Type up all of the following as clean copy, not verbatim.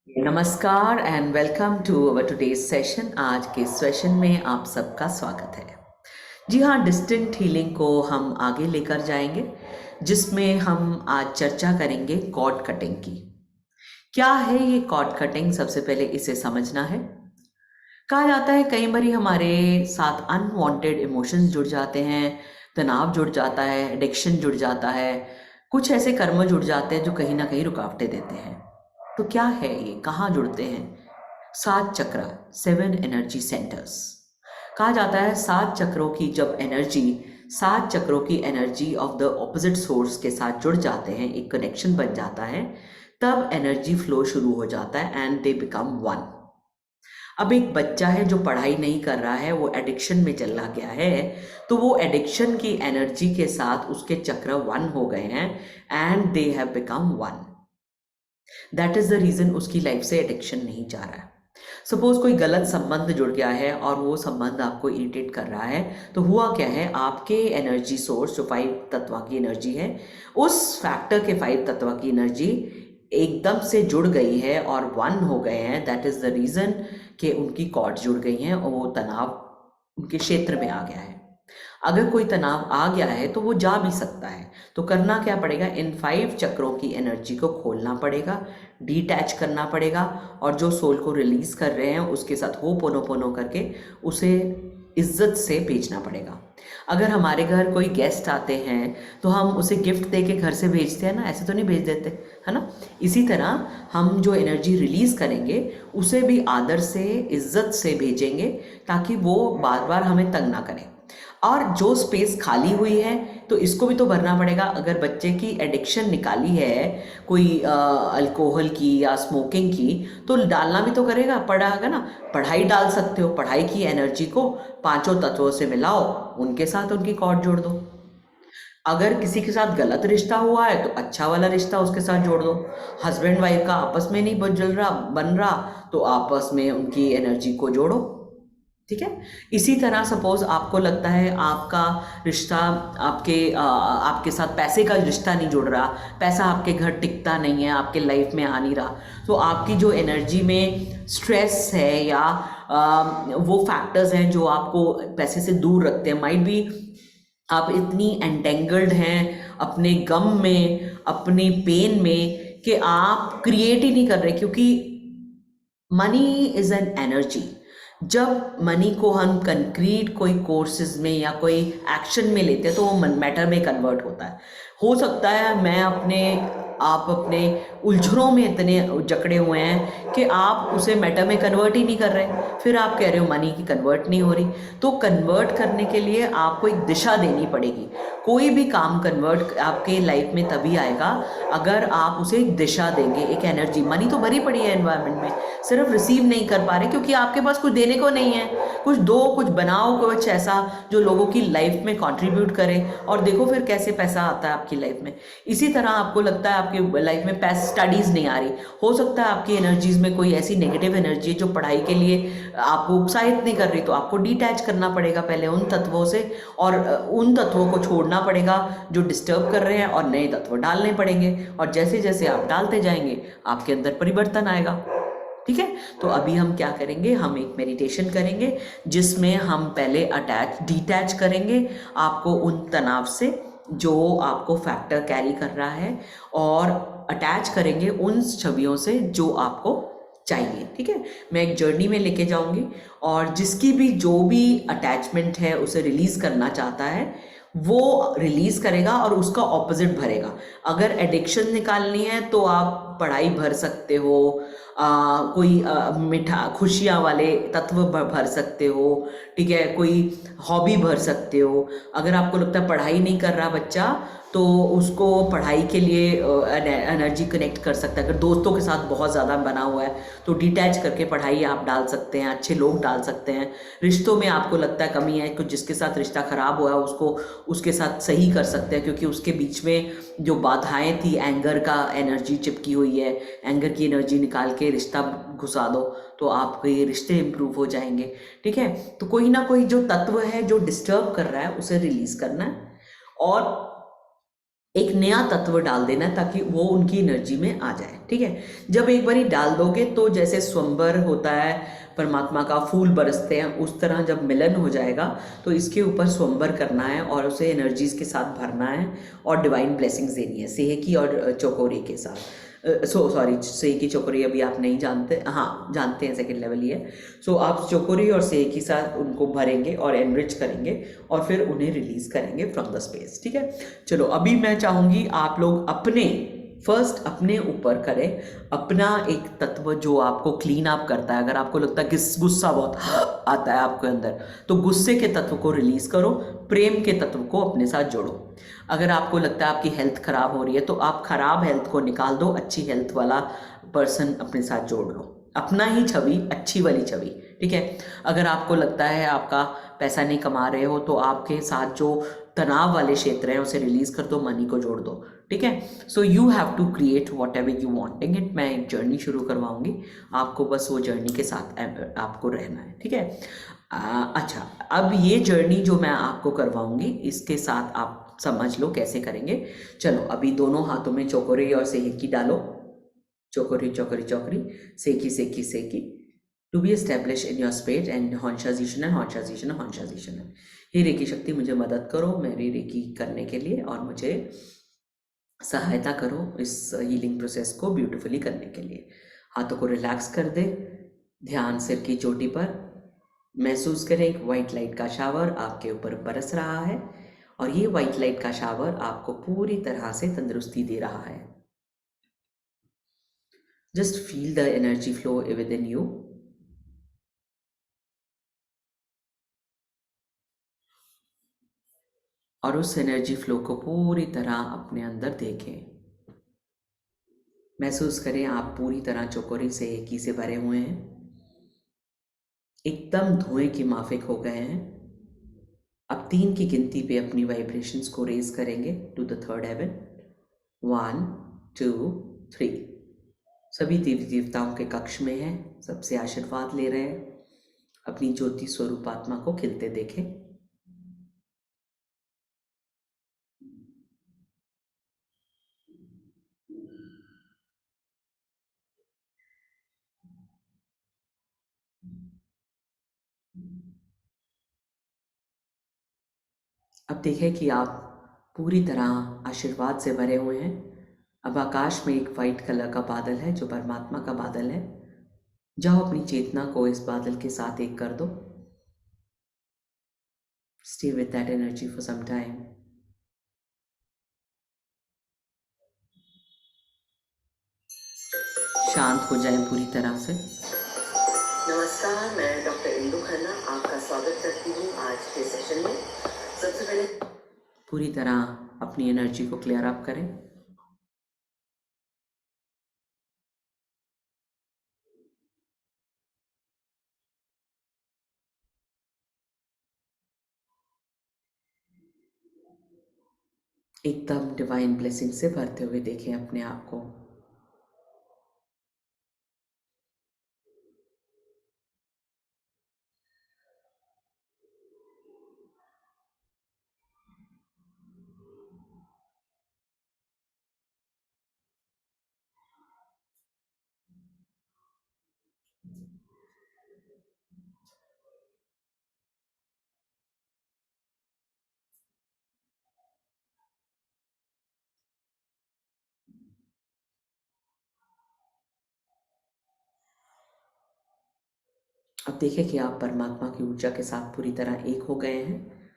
नमस्कार and welcome to our today's session. आज के सेशन में आप सबका स्वागत है। जी हाँ, डिस्टेंट हीलिंग को हम आगे लेकर जाएंगे, जिसमें हम आज चर्चा करेंगे कॉर्ड कटिंग की। क्या है ये कॉर्ड कटिंग? सबसे पहले इसे समझना है। कहा जाता है कई बारी हमारे साथ अनवांटेड इमोशंस जुड़ जाते हैं, तनाव जुड़ जाता है, एडिक्शन जुड़ जाता है, कुछ ऐसे कर्म जुड़ जाते हैं जो कहीं ना कहीं रुकावटें देते हैं। तो क्या है ये, कहाँ जुड़ते हैं? सात चक्र, सेवन एनर्जी सेंटर्स। कहा जाता है सात चक्रों की जब एनर्जी, सात चक्रों की energy of the opposite source के साथ जुड़ जाते हैं, एक कनेक्शन बन जाता है, तब एनर्जी फ्लो शुरू हो जाता है एंड दे बिकम वन। अब एक बच्चा है जो पढ़ाई नहीं कर रहा है, वो एडिक्शन में चला गया है, तो वो एडिक्शन की एनर्जी के साथ उसके चक्र वन हो गए हैं and they have become one. That is the reason उसकी लाइफ से एडिक्शन नहीं जा रहा है। सपोज कोई गलत संबंध जुड़ गया है और वो संबंध आपको इरिटेट कर रहा है, तो हुआ क्या है, आपके एनर्जी सोर्स जो फाइव तत्व की एनर्जी है, उस फैक्टर के फाइव तत्व की एनर्जी एकदम से जुड़ गई है और वन हो गए हैं। दैट इज द रीजन कि उनकी कॉर्ड जुड़ गई हैं और वो तनाव उनके क्षेत्र में आ गया है। अगर कोई तनाव आ गया है तो वो जा भी सकता है, तो करना क्या पड़ेगा, इन फाइव चक्रों की एनर्जी को खोलना पड़ेगा, डिटैच करना पड़ेगा, और जो सोल को रिलीज कर रहे हैं उसके साथ हो पोनो पोनो करके उसे इज्जत से भेजना पड़ेगा। अगर हमारे घर कोई गेस्ट आते हैं तो हम उसे गिफ्ट दे के घर से भेजते हैं ना, ऐसे तो नहीं भेज देते, है ना। इसी तरह हम जो एनर्जी रिलीज करेंगे उसे भी आदर से, इज्जत से भेजेंगे, ताकि वो बार बार हमें तंग ना करे। और जो स्पेस खाली हुई है तो इसको भी तो भरना पड़ेगा। अगर बच्चे की एडिक्शन निकाली है कोई अल्कोहल की या स्मोकिंग की, तो डालना भी तो करेगा, पड़ेगा ना। पढ़ाई डाल सकते हो, पढ़ाई की एनर्जी को पांचों तत्वों से मिलाओ, उनके साथ उनकी कॉर्ड जोड़ दो। अगर किसी के साथ गलत रिश्ता हुआ है तो अच्छा वाला रिश्ता उसके साथ जोड़ दो। हस्बैंड वाइफ का आपस में नहीं बन रहा, तो आपस में उनकी एनर्जी को जोड़ो। ठीक है। इसी तरह सपोज आपको लगता है आपका रिश्ता, आपके साथ पैसे का रिश्ता नहीं जुड़ रहा, पैसा आपके घर टिकता नहीं है, आपके लाइफ में आ नहीं रहा, तो आपकी जो एनर्जी में स्ट्रेस है या वो फैक्टर्स हैं जो आपको पैसे से दूर रखते हैं, माइट बी आप इतनी एंटेंगल्ड हैं अपने गम में, अपने पेन में, कि आप क्रिएट ही नहीं कर रहे। क्योंकि मनी इज एन एनर्जी। जब मनी को हम कंक्रीट कोई कोर्सेज में या कोई एक्शन में लेते हैं तो वो मैटर में कन्वर्ट होता है। हो सकता है आप अपने उलझनों में इतने जकड़े हुए हैं कि आप उसे मैटर में कन्वर्ट ही नहीं कर रहे, फिर आप कह रहे हो मनी की कन्वर्ट नहीं हो रही। तो कन्वर्ट करने के लिए आपको एक दिशा देनी पड़ेगी। कोई भी काम कन्वर्ट आपके लाइफ में तभी आएगा अगर आप उसे एक दिशा देंगे, एक एनर्जी। मनी तो भरी पड़ी है एनवायरनमेंट में, सिर्फ रिसीव नहीं कर पा रहे क्योंकि आपके पास कुछ देने को नहीं है। कुछ दो, कुछ बनाओ, कुछ ऐसा जो लोगों की लाइफ में कंट्रीब्यूट करे, और देखो फिर कैसे पैसा आता है आपकी लाइफ में। इसी तरह आपको लगता है आपकी लाइफ में पैसा, स्टडीज नहीं आ रही, हो सकता है आपकी एनर्जीज में कोई ऐसी नेगेटिव एनर्जी है जो पढ़ाई के लिए आपको उत्साहित नहीं कर रही, तो आपको डिटैच करना पड़ेगा पहले उन तत्वों से, और उन तत्वों को छोड़ना पड़ेगा जो डिस्टर्ब कर रहे हैं, और नए तत्व डालने पड़ेंगे। और जैसे जैसे आप डालते जाएंगे आपके अंदर परिवर्तन आएगा। ठीक है। तो अभी हम क्या करेंगे, हम एक मेडिटेशन करेंगे जिसमें हम पहले डिटैच करेंगे आपको उन तनाव से जो आपको फैक्टर कैरी कर रहा है, और अटैच करेंगे उन छवियों से जो आपको चाहिए। ठीक है। मैं एक जर्नी में लेके जाऊंगी, और जिसकी भी जो भी अटैचमेंट है उसे रिलीज करना चाहता है वो रिलीज करेगा और उसका ऑपोजिट भरेगा। अगर एडिक्शन निकालनी है तो आप पढ़ाई भर सकते हो, कोई मीठा खुशियाँ वाले तत्व भर सकते हो। ठीक है। कोई हॉबी भर सकते हो। अगर आपको लगता है पढ़ाई नहीं कर रहा बच्चा, तो उसको पढ़ाई के लिए एनर्जी कनेक्ट कर सकता है। अगर दोस्तों के साथ बहुत ज़्यादा बना हुआ है तो डिटैच करके पढ़ाई आप डाल सकते हैं, अच्छे लोग डाल सकते हैं। रिश्तों में आपको लगता है कमी है, कुछ जिसके साथ रिश्ता खराब हुआ है उसको उसके साथ सही कर सकते हैं, क्योंकि उसके बीच में जो बाधाएं थी, एंगर का एनर्जी चिपकी हुई है, एंगर की एनर्जी निकाल के रिश्ता घुसा दो तो आपके रिश्ते इंप्रूव हो जाएंगे। ठीक है। तो कोई ना कोई जो तत्व है जो डिस्टर्ब कर रहा है उसे रिलीज करना है, और एक नया तत्व डाल देना है ताकि वो उनकी एनर्जी में आ जाए। ठीक है, जब एक बारी डाल दोगे तो जैसे स्वयंवर होता है, परमात्मा का फूल बरसते हैं, उस तरह जब मिलन हो जाएगा तो इसके ऊपर स्वयंवर करना है और उसे एनर्जीज के साथ भरना है और डिवाइन ब्लेसिंग्स देनी है सेहकी और चौकोरी के साथ। सॉरी, सेहकी चौकोरी अभी आप नहीं जानते, हाँ जानते हैं, सेकंड लेवल ही है। सो आप चौकोरी और सेहकी साथ उनको भरेंगे और एनरिच करेंगे और फिर उन्हें रिलीज करेंगे फ्रॉम द स्पेस। ठीक है, चलो अभी मैं चाहूंगी आप लोग अपने फर्स्ट अपने ऊपर करें अपना एक तत्व जो आपको क्लीन अप करता है। अगर आपको लगता है कि गुस्सा बहुत आता है आपके अंदर, तो गुस्से के तत्व को रिलीज करो, प्रेम के तत्व को अपने साथ जोड़ो। अगर आपको लगता है आपकी हेल्थ खराब हो रही है तो आप खराब हेल्थ को निकाल दो, अच्छी हेल्थ वाला पर्सन अपने साथ जोड़ लो, अपना ही छवि, अच्छी वाली छवि। ठीक है, अगर आपको लगता है आपका पैसा नहीं कमा रहे हो तो आपके साथ जो तनाव वाले क्षेत्र हैं उसे रिलीज कर दो, मनी को जोड़ दो। ठीक है, so you have to create whatever you wanting it. मैं एक जर्नी शुरू करवाऊंगी, आपको बस वो जर्नी के साथ आपको रहना है। ठीक है, अच्छा, अब ये जर्नी जो मैं आपको करवाऊंगी इसके साथ आप समझ लो कैसे करेंगे। चलो अभी दोनों हाथों में चौकोरी और सेहकी डालो, चौकोरी चौकोरी चौकोरी, सेकी सेकी सेकी, to be establish in your space and हॉन्शाजीशन है, हॉन्शाजीशन है, हॉन्शाजीशन है। हे रेकी शक्ति मुझे मदद करो मेरी रेकी करने के लिए और मुझे सहायता करो इस हीलिंग प्रोसेस को ब्यूटीफुली करने के लिए। हाथों को रिलैक्स कर दे, ध्यान सिर की चोटी पर, महसूस करें एक वाइट लाइट का शावर आपके ऊपर बरस रहा है और ये वाइट लाइट का शावर आपको पूरी तरह से तंदुरुस्ती दे रहा है। Just feel the energy flow with in you. और उस एनर्जी फ्लो को पूरी तरह अपने अंदर देखें। महसूस करें आप पूरी तरह चौकोरी से एकी से भरे हुए हैं, एकदम धुएं की माफिक हो गए हैं। अब 3 की गिनती पे अपनी वाइब्रेशंस को रेज करेंगे टू द थर्ड हेवन। 1 2 3। सभी देवी देवताओं के कक्ष में हैं, सबसे आशीर्वाद ले रहे हैं। अपनी ज्योति स्वरूप आत्मा को खिलते देखें। अब देखें कि आप पूरी तरह आशीर्वाद से भरे हुए हैं। अब आकाश में एक वाइट कलर का बादल है जो परमात्मा का बादल है। जाओ अपनी चेतना को इस बादल के साथ एक कर दो। Stay with that energy for some time. शांत हो जाए पूरी तरह से। नमस्कार, मैं डॉक्टर इंदु खन्ना आपका स्वागत करती हूँ आज के सेशन में। सबसे पहले पूरी तरह अपनी एनर्जी को क्लियर अप करें। एकदम डिवाइन ब्लेसिंग से भरते हुए देखें अपने आप को। अब देखें कि आप परमात्मा की ऊर्जा के साथ पूरी तरह एक हो गए हैं।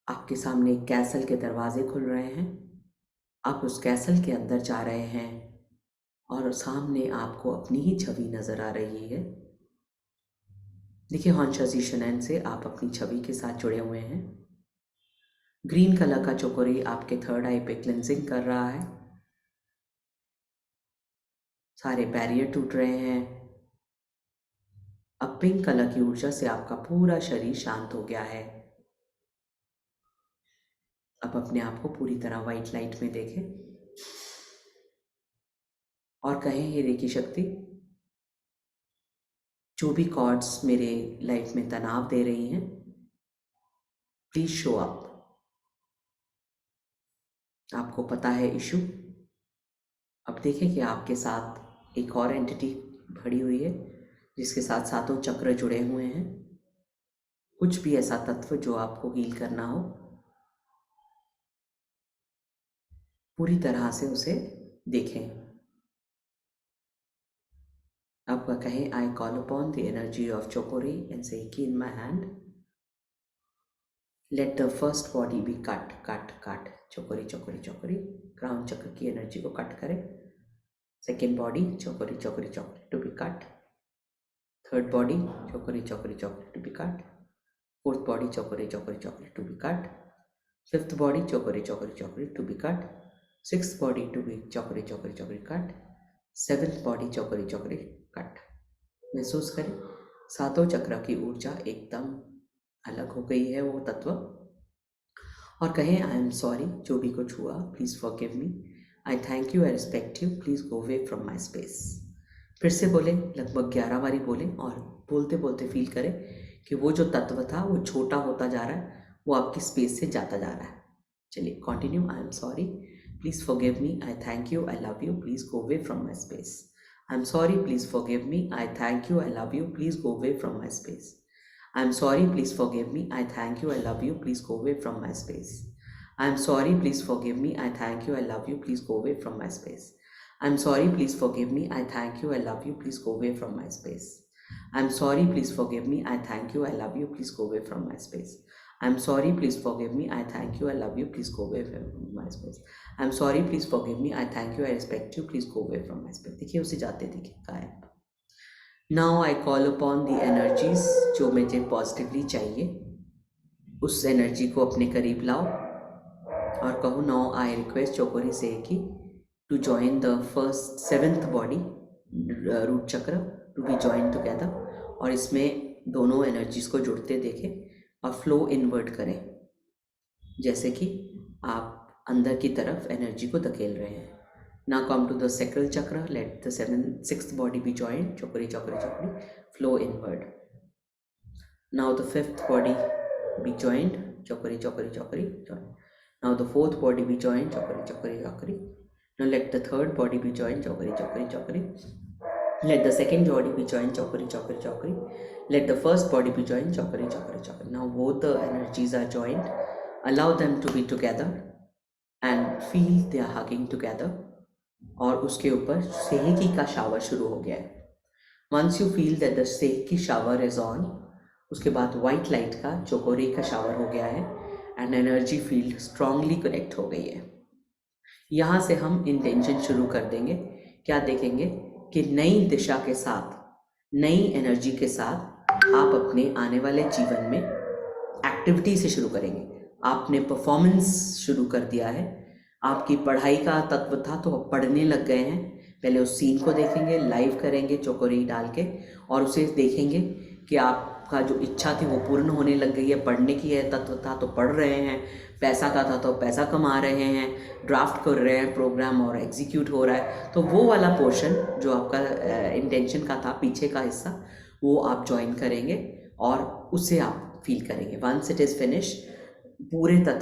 आपके सामने एक कैसल के दरवाजे खुल रहे हैं। आप उस कैसल के अंदर जा रहे हैं और सामने आपको अपनी ही छवि नजर आ रही है। देखिए, हॉन्शाजी शनैन से आप अपनी छवि के साथ जुड़े हुए हैं। ग्रीन कलर का चोकोरी आपके थर्ड आई पे क्लेंजिंग कर रहा है। सारे बैरियर टूट रहे हैं। अब पिंक कलर की ऊर्जा से आपका पूरा शरीर शांत हो गया है। अब अपने आप को पूरी तरह व्हाइट लाइट में देखें और कहें, हे रेकी शक्ति, जो भी कॉर्ड्स मेरे लाइफ में तनाव दे रही हैं, प्लीज शो अप। आपको पता है इशू। अब देखें कि आपके साथ एक और एंटिटी खड़ी हुई है जिसके साथ सातों चक्र जुड़े हुए हैं। कुछ भी ऐसा तत्व जो आपको हील करना हो, पूरी तरह से उसे देखें। आपका कहें, I call upon the energy of चोकोरी एंड से की in my hand, let the first body be cut cut cut. चोकोरी चोकोरी चोकोरी, क्राउन चक्र की एनर्जी को कट करें। सेकेंड बॉडी चोकोरी चोकोरी चोकोरी to be cut. Third body चोकोरी चोकोरी चोकोरी to be cut. Fourth body चोकोरी चोकोरी चोकोरी to be cut. Fifth body चोकोरी चोकोरी चोकोरी to be cut. Sixth body to be चोकोरी चोकोरी चोकोरी कट। सेवेंथ बॉडी चोकोरी चोकोरी कट। महसूस करें सातों चक्र की ऊर्जा एकदम अलग हो गई है वो तत्व। और कहें, आई एम सॉरी जो भी कुछ हुआ, please forgive me, I thank you, I respect you, please go away from my space. फिर से बोलें, लगभग 11 बारी बोलें और बोलते बोलते फील करें कि वो जो तत्व था वो छोटा होता जा रहा है, वो आपकी स्पेस से जाता जा रहा है। चलिए continue. I am sorry, please forgive me, I thank you, I love you, please go away from my space. I am sorry, please forgive me, I thank you, I love you, please go away from my space. I am sorry, please forgive me, I thank you, I love you, please go away from my space. I am sorry, please forgive me, I thank you, I love you, please go away from my space. I am sorry, please forgive me, I thank you, I love you, please go away from my space. I am sorry, please forgive me, I thank you, I love you, please go away from my space. I am sorry, please forgive me, I thank you, I love you, please go away from my space. I am sorry, please forgive me, I thank you, I respect you, please go away from my space. देखिए उसे जाते देखिए गायब। Now I call upon the energies जो मुझे positively चाहिए, उस energy को अपने करीब लाओ और कहो, नाउ आई रिक्वेस्ट चोकोरी सेकी to join the first seventh body root chakra to be join together. और इसमें दोनों एनर्जीज को जुड़ते देखें और फ्लो इनवर्ट करें, जैसे कि आप अंदर की तरफ एनर्जी को धकेल रहे हैं। Now come to the sacral chakra. Let the sixth body be joined. Chokri, chokri, chokri. Flow inward. Now the fifth body be joined. Chokri, chokri, chokri. Join. Now the fourth body be joined. Chokri, chokri, chokri. Now let the third body be joined. Chokri, chokri, chokri. Let the second body be joined. Chokri, chokri, chokri. Let the first body be joined. Chokri, chokri, chokri. Now both the energies are joined. Allow them to be together and feel they are hugging together. और उसके ऊपर सेहकी का shower शुरू हो गया है। Once you feel that the सेहकी shower is on, उसके बाद वाइट लाइट का चोकोरी का शावर हो गया है and energy field strongly connect हो गई है। यहाँ से हम इंटेंशन शुरू कर देंगे। क्या देखेंगे कि नई दिशा के साथ, नई एनर्जी के साथ आप अपने आने वाले जीवन में एक्टिविटी से शुरू करेंगे। आपने परफॉर्मेंस शुरू कर दिया है। आपकी पढ़ाई का तत्व था तो आप पढ़ने लग गए हैं। पहले उस सीन को देखेंगे, लाइव करेंगे चोकोरी डाल के, और उसे देखेंगे कि आपका जो इच्छा थी वो पूर्ण होने लग गई है। पढ़ने की है तत्व था तो पढ़ रहे हैं, पैसा का था तो पैसा कमा रहे हैं, ड्राफ्ट कर रहे हैं प्रोग्राम और एग्जीक्यूट हो रहा है। तो वो वाला पोर्शन जो आपका इंटेंशन का था, पीछे का हिस्सा, वो आप ज्वाइन करेंगे और उसे आप फील करेंगे। वंस इट इज़ फिनिश, पूरे तत्व